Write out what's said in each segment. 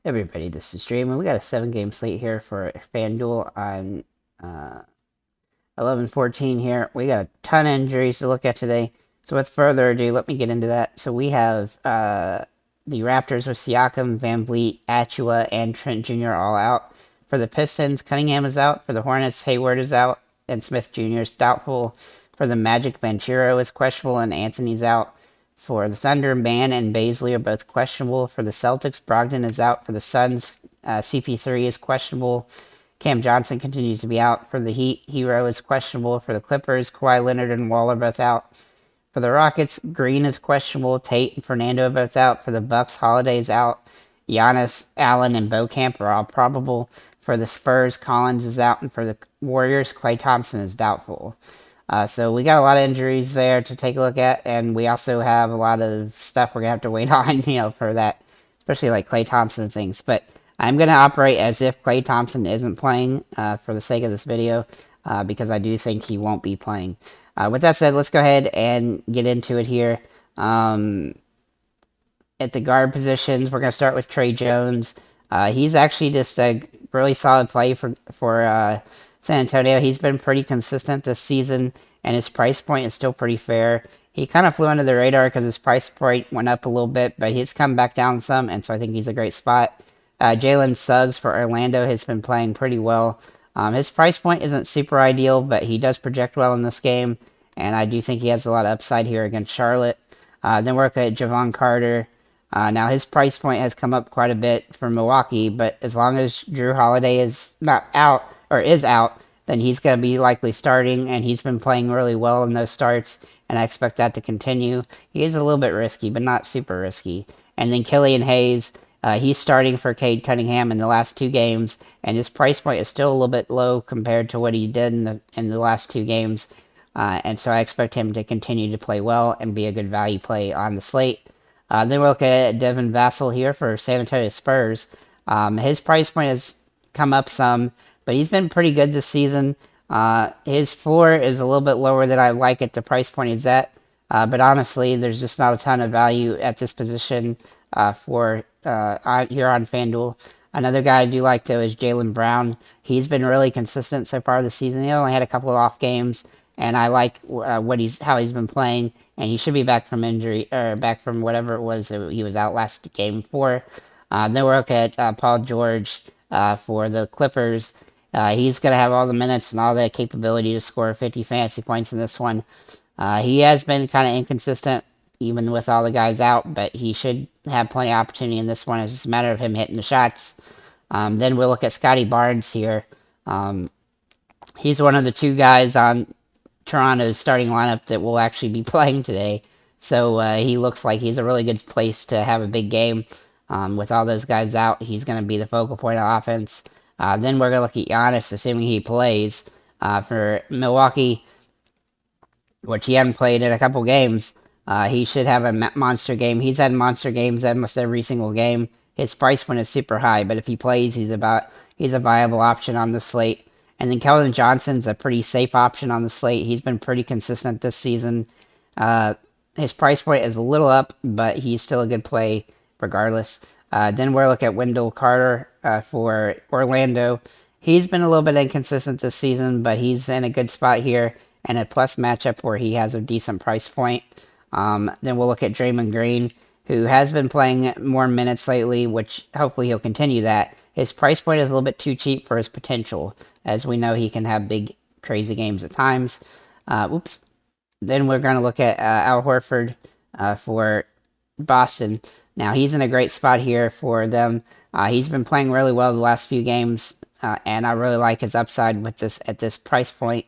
Everybody, this is Dream, and we got a 7 game slate here for FanDuel on 11-14 here. We got a ton of injuries to look at today. So, with further ado, let me get into that. So, we have the Raptors with Siakam, Van Vliet, Achua, and Trent Jr. all out. For the Pistons, Cunningham is out. For the Hornets, Hayward is out, and Smith Jr. is doubtful. For the Magic, Banchero is questionable, and Anthony's out. For the Thunder, Mann and Baisley are both questionable. For the Celtics, Brogdon is out. For the Suns, CP3 is questionable. Cam Johnson continues to be out. For the Heat, Hero is questionable. For the Clippers, Kawhi Leonard and Wall are both out. For the Rockets, Green is questionable. Tate and Fernando are both out. For the Bucks, Holiday is out. Giannis, Allen, and Beaucamp are all probable. For the Spurs, Collins is out. And for the Warriors, Klay Thompson is doubtful. So we got a lot of injuries there to take a look at, and we also have a lot of stuff we're gonna have to wait on, for that, especially like Klay Thompson and things. But I'm gonna operate as if Klay Thompson isn't playing for the sake of this video, because I do think he won't be playing. With that said, let's go ahead and get into it here. At the guard positions, we're gonna start with Trey Jones. He's actually just a really solid play for San Antonio. He's been pretty consistent this season, and his price point is still pretty fair. He kind of flew under the radar because his price point went up a little bit, but he's come back down some, and so I think he's a great spot. Jalen Suggs for Orlando has been playing pretty well. His price point isn't super ideal, but he does project well in this game, and I do think he has a lot of upside here against Charlotte. Then we're looking at Javon Carter. Now his price point has come up quite a bit for Milwaukee, but as long as Drew Holiday is not out or is out, then he's going to be likely starting, and he's been playing really well in those starts, and I expect that to continue. He is a little bit risky, but not super risky. And then Killian Hayes, he's starting for Cade Cunningham in the last 2 games, and his price point is still a little bit low compared to what he did in the last 2 games. And so I expect him to continue to play well and be a good value play on the slate. Then we'll look at Devin Vassell here for San Antonio Spurs. His price point has come up some, but he's been pretty good this season. His floor is a little bit lower than I like at the price point he's at, but honestly, there's just not a ton of value at this position for here on FanDuel. Another guy I do like though is Jaylen Brown. He's been really consistent so far this season. He only had a couple of off games, and I like how he's been playing. And he should be back from injury or back from whatever it was that he was out last game for. Then we're looking at Paul George for the Clippers. He's going to have all the minutes and all the capability to score 50 fantasy points in this one. He has been kind of inconsistent even with all the guys out, but he should have plenty of opportunity in this one. It's just a matter of him hitting the shots. Then we'll look at Scotty Barnes here. He's one of the 2 guys on Toronto's starting lineup that will actually be playing today. So he looks like he's a really good place to have a big game. With all those guys out, he's going to be the focal point of offense. Then we're going to look at Giannis, assuming he plays for Milwaukee, which he hadn't played in a couple games. He should have a monster game. He's had monster games almost every single game. His price point is super high, but if he plays, he's a viable option on the slate. And then Keldon Johnson's a pretty safe option on the slate. He's been pretty consistent this season. His price point is a little up, but he's still a good play regardless. Then we'll look at Wendell Carter for Orlando. He's been a little bit inconsistent this season, but he's in a good spot here and a plus matchup where he has a decent price point. Then we'll look at Draymond Green, who has been playing more minutes lately, which hopefully he'll continue that. His price point is a little bit too cheap for his potential. As we know, he can have big, crazy games at times. Oops. Then we're going to look at Al Horford for Boston. Now, he's in a great spot here for them. He's been playing really well the last few games, and I really like his upside with this at this price point.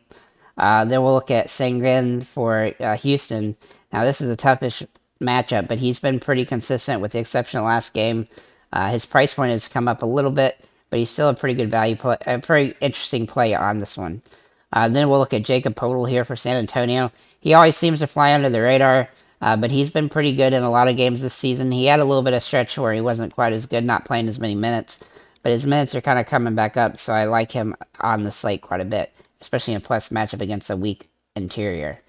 Then we'll look at Sengun for Houston. Now, this is a toughish matchup, but he's been pretty consistent with the exception of last game. His price point has come up a little bit, but he's still a pretty good value play, a very interesting play on this one. Then we'll look at Jacob Poeltl here for San Antonio. He always seems to fly under the radar, but he's been pretty good in a lot of games this season. He had a little bit of stretch where he wasn't quite as good, not playing as many minutes, but his minutes are kind of coming back up, so I like him on the slate quite a bit, especially in a plus matchup against a weak interior.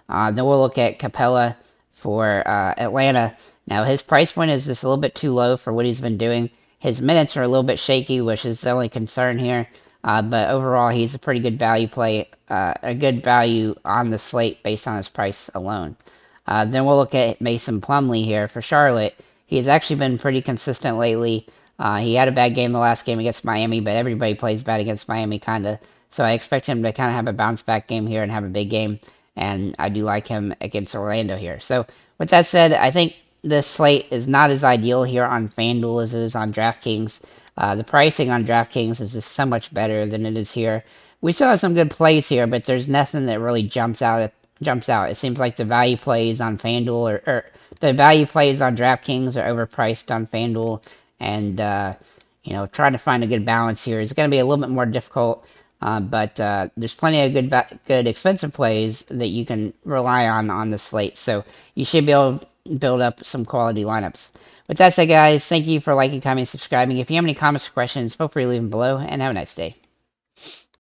Then we'll look at Capella for Atlanta. Now, his price point is just a little bit too low for what he's been doing. His minutes are a little bit shaky, which is the only concern here. But overall, he's a pretty good value play, a good value on the slate based on his price alone. Then we'll look at Mason Plumlee here for Charlotte. He's actually been pretty consistent lately. He had a bad game the last game against Miami, but everybody plays bad against Miami, kind of. So I expect him to kind of have a bounce back game here and have a big game. And I do like him against Orlando here. So with that said, I think this slate is not as ideal here on FanDuel as it is on DraftKings. The pricing on DraftKings is just so much better than it is here. We still have some good plays here, but there's nothing that really jumps out. It seems like the value plays on FanDuel or the value plays on DraftKings are overpriced on FanDuel, and trying to find a good balance here is going to be a little bit more difficult. But there's plenty of good expensive plays that you can rely on the slate, so you should be able to build up some quality lineups. With that said, guys, thank you for liking, commenting, subscribing. If you have any comments or questions, feel free to leave them below, and have a nice day.